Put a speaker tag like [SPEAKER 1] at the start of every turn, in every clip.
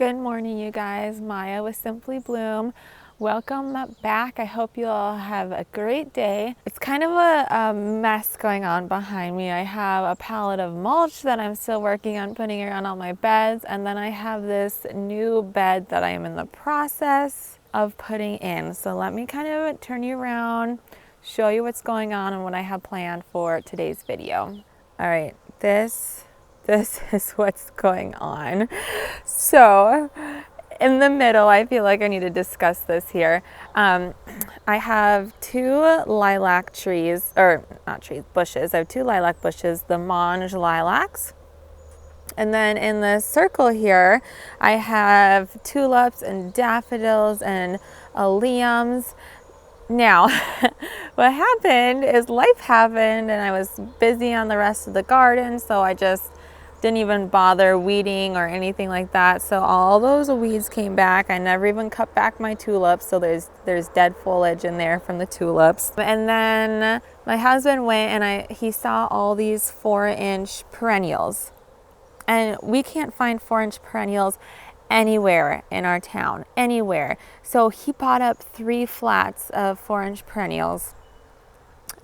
[SPEAKER 1] Good morning, you guys. Maya with Simply Bloom. Welcome back. I hope you all have a great day. It's kind of a mess going on behind me. I have a pallet of mulch that I'm still working on putting around all my beds, and then I have this new bed that I am in the process of putting in. So let me kind of turn you around, show you what's going on and what I have planned for today's video. All right, this is what's going on. So in the middle, I feel like I need to discuss this here. I have two lilac trees, or not trees, bushes. I have two lilac bushes, the mange lilacs. And then in the circle here, I have tulips and daffodils and liams. Now, what happened is life happened and I was busy on the rest of the garden, so I just didn't even bother weeding or anything like that. So all those weeds came back. I never even cut back my tulips, so there's dead foliage in there from the tulips. And then my husband went and he saw all these 4-inch perennials. And we can't find 4-inch perennials anywhere in our town, anywhere. So he bought up 3 flats of 4-inch perennials.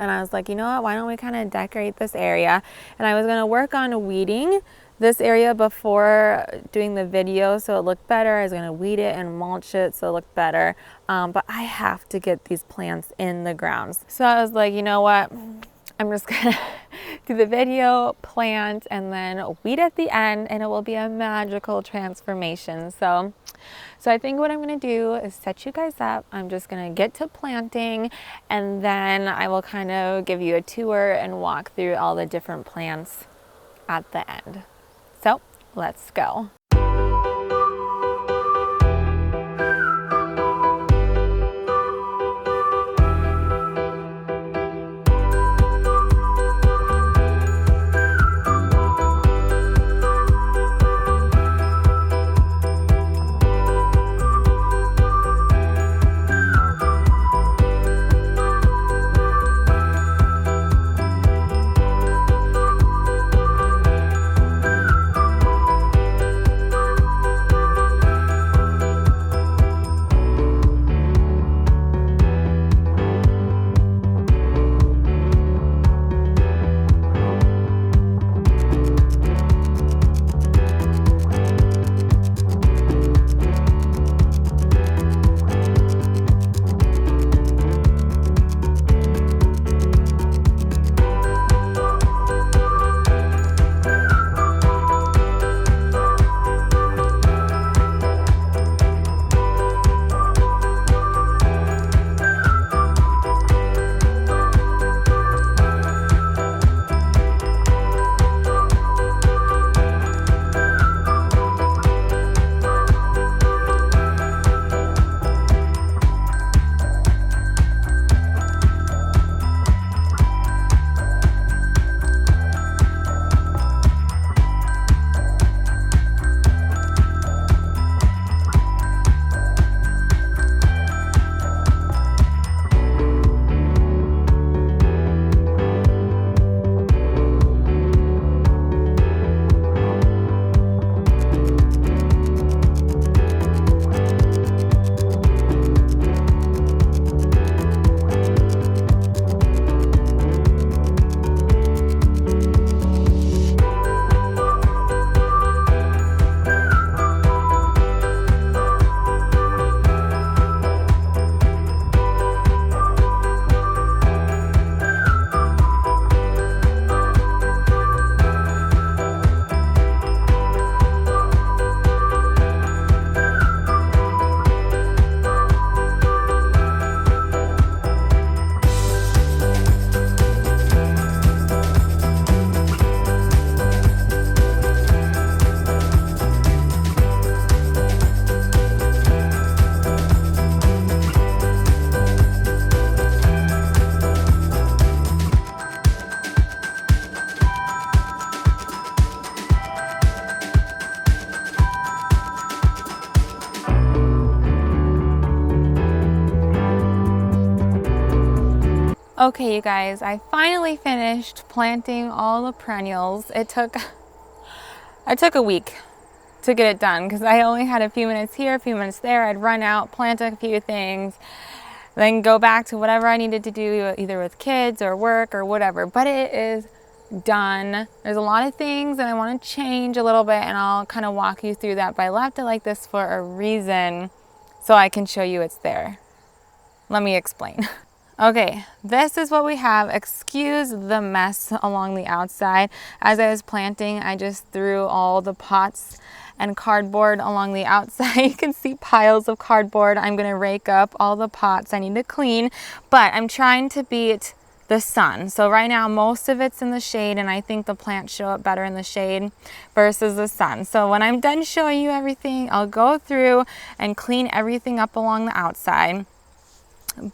[SPEAKER 1] And I was like, you know what, why don't we kind of decorate this area? And I was going to work on weeding this area before doing the video so it looked better. I was going to weed it and mulch it so it looked better. But I have to get these plants in the grounds. So I was like, you know what, I'm just going to do the video, plant, and then weed at the end, and it will be a magical transformation. So I think what I'm going to do is set you guys up. I'm just going to get to planting, and then I will kind of give you a tour and walk through all the different plants at the end. So let's go. Okay, you guys, I finally finished planting all the perennials. It took a week. to get it done because I only had a few minutes here, a few minutes there. I'd run out, plant a few things, then go back to whatever I needed to do, either with kids or work or whatever. But it is done. There's a lot of things that I want to change a little bit, and I'll kind of walk you through that. But I left it like this for a reason, so I can show you it's there. Let me explain. Okay, this is what we have. Excuse the mess along the outside. As I was planting, I just threw all the pots and cardboard along the outside. You can see piles of cardboard. I'm gonna rake up all the pots I need to clean, but I'm trying to beat the sun. So right now, most of it's in the shade, and I think the plants show up better in the shade versus the sun. So when I'm done showing you everything, I'll go through and clean everything up along the outside.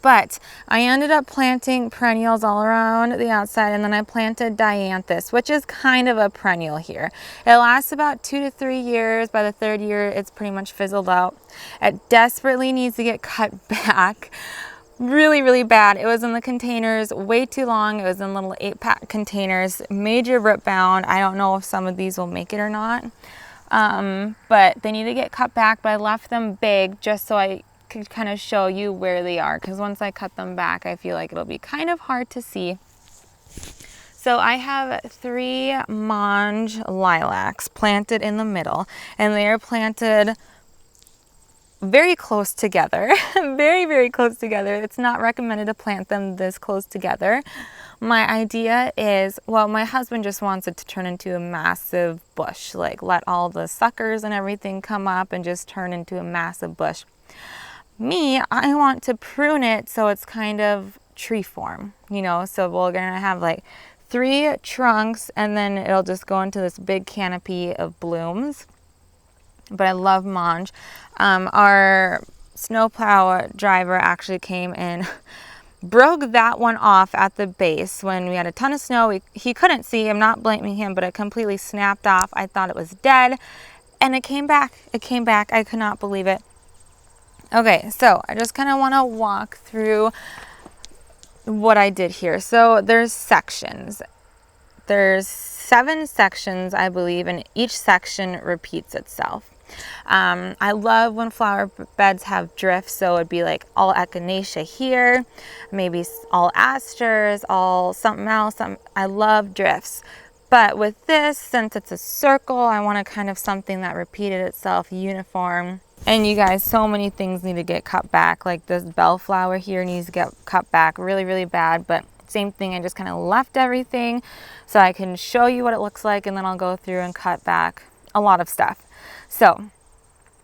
[SPEAKER 1] But I ended up planting perennials all around the outside, and then I planted dianthus, which is kind of a perennial here. It lasts about 2 to 3 years. By the 3rd year, it's pretty much fizzled out. It desperately needs to get cut back. Really, really bad. It was in the containers way too long. It was in little 8-pack containers, major root bound. I don't know if some of these will make it or not, but they need to get cut back. But I left them big just so I could kind of show you where they are, because once I cut them back, I feel like it'll be kind of hard to see. So I have 3 mange lilacs planted in the middle, and they are planted very close together. Very, very close together. It's not recommended to plant them this close together. My idea is, well, my husband just wants it to turn into a massive bush, like let all the suckers and everything come up and just turn into a massive bush. Me, I want to prune it so it's kind of tree form, you know, so we're gonna have like 3 trunks, and then it'll just go into this big canopy of blooms. But I love mange. Our snowplow driver actually came and broke that one off at the base when we had a ton of snow. He couldn't see, I'm not blaming him, but it completely snapped off. I thought it was dead, and it came back. It came back. I could not believe it. Okay, so I just kind of want to walk through what I did here. So there's sections. There's 7 sections, I believe, and each section repeats itself. I love when flower beds have drifts, so it'd be like all echinacea here, maybe all asters, all something else. I love drifts. But with this, since it's a circle, I want to kind of something that repeated itself, uniform. And you guys, so many things need to get cut back. Like this bellflower here needs to get cut back really, really bad. But same thing, I just kind of left everything so I can show you what it looks like, and then I'll go through and cut back a lot of stuff. So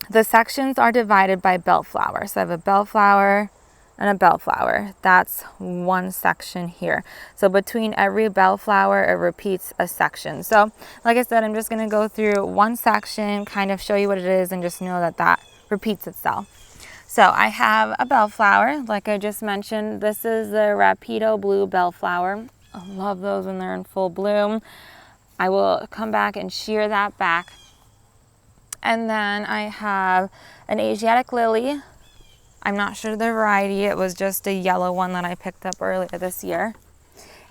[SPEAKER 1] the sections are divided by bellflower. So I have a bellflower and a bellflower. That's one section here. So between every bellflower, it repeats a section. So like I said, I'm just going to go through one section, kind of show you what it is, and just know that that repeats itself. So I have a bellflower, like I just mentioned. This is the Rapido Blue bellflower. I love those when they're in full bloom. I will come back and shear that back. And then I have an Asiatic lily. I'm not sure the variety. It was just a yellow one that I picked up earlier this year.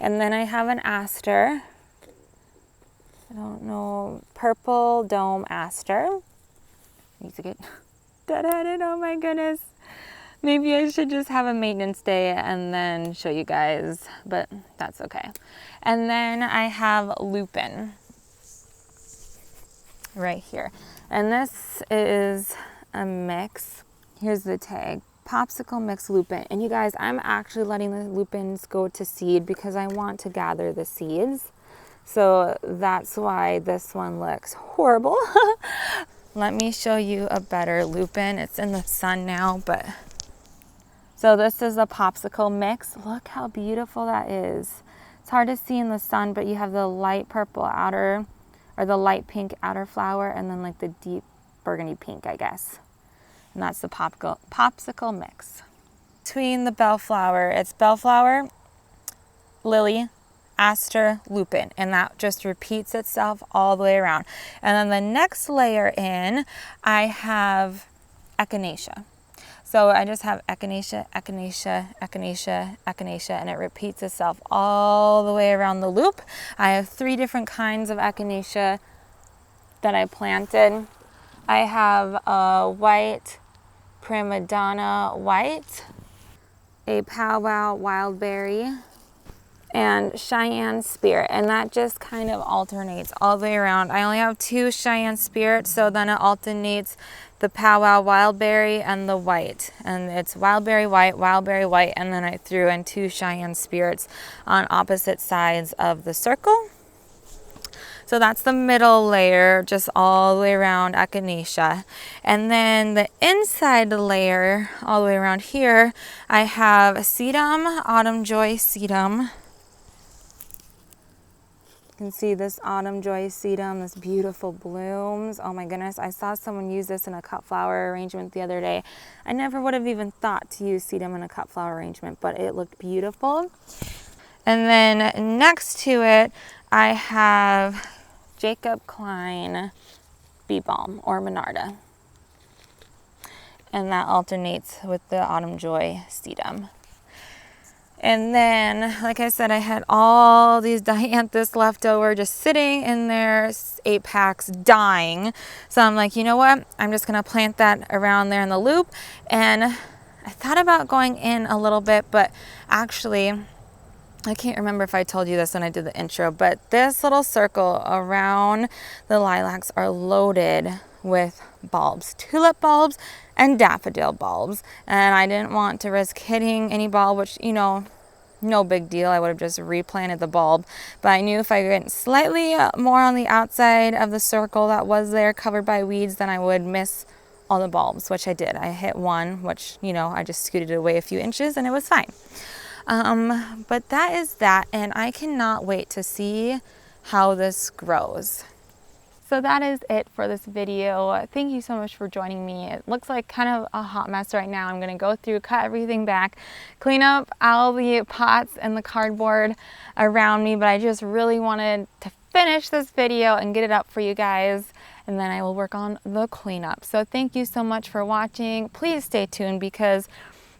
[SPEAKER 1] And then I have an aster. I don't know, purple dome aster. Needs to get deadheaded, oh my goodness. Maybe I should just have a maintenance day and then show you guys, but that's okay. And then I have lupin right here. And this is a mix. Here's the tag, popsicle mix lupin. And you guys, I'm actually letting the lupins go to seed because I want to gather the seeds. So that's why this one looks horrible. Let me show you a better lupin. It's in the sun now, but so this is a popsicle mix. Look how beautiful that is. It's hard to see in the sun, but you have the light purple outer, or the light pink outer flower, and then like the deep burgundy pink, I guess. And that's the popsicle mix. Between the bellflower, it's bellflower, lily, aster, lupin, and that just repeats itself all the way around. And then the next layer in, I have echinacea. So I just have echinacea, echinacea, echinacea, echinacea, and it repeats itself all the way around the loop. I have 3 different kinds of echinacea that I planted. I have a white Prima Donna white, a Powwow Wildberry, and Cheyenne Spirit, and that just kind of alternates all the way around. I only have 2 Cheyenne Spirits, so then it alternates the Powwow Wildberry and the white, and it's Wildberry white, and then I threw in 2 Cheyenne Spirits on opposite sides of the circle. So that's the middle layer, just all the way around Echinacea. And then the inside layer, all the way around here, I have Sedum, Autumn Joy Sedum. You can see this Autumn Joy Sedum, this beautiful blooms. Oh my goodness, I saw someone use this in a cut flower arrangement the other day. I never would have even thought to use sedum in a cut flower arrangement, but it looked beautiful. And then next to it, I have Jacob Klein Bee Balm or Monarda. And that alternates with the Autumn Joy Sedum. And then, like I said, I had all these dianthus left over just sitting in their 8-packs dying. So I'm like, you know what? I'm just going to plant that around there in the loop. And I thought about going in a little bit, but actually, I can't remember if I told you this when I did the intro, but this little circle around the lilacs are loaded with bulbs, tulip bulbs and daffodil bulbs. And I didn't want to risk hitting any bulb, which, you know, no big deal. I would have just replanted the bulb. But I knew if I went slightly more on the outside of the circle that was there covered by weeds, then I would miss all the bulbs, which I did. I hit one, which, you know, I just scooted it away a few inches and it was fine. But that is that, and I cannot wait to see how this grows. So that is it for this video. Thank you so much for joining me. It looks like kind of a hot mess right now. I'm gonna go through, cut everything back, clean up all the pots and the cardboard around me, but I just really wanted to finish this video and get it up for you guys, and then I will work on the cleanup. So thank you so much for watching. Please stay tuned because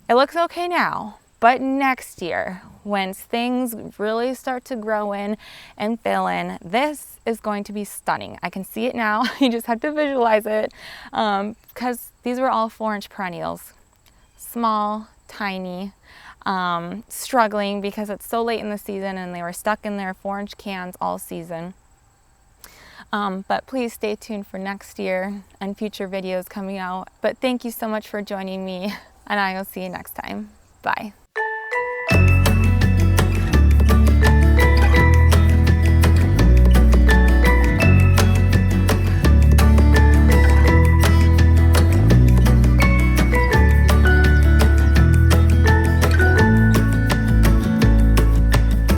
[SPEAKER 1] it looks okay now, but next year, when things really start to grow in and fill in, this is going to be stunning. I can see it now. You just have to visualize it because these were all 4-inch perennials. Small, tiny, struggling because it's so late in the season and they were stuck in their 4-inch cans all season. But please stay tuned for next year and future videos coming out. But thank you so much for joining me, and I will see you next time. Bye.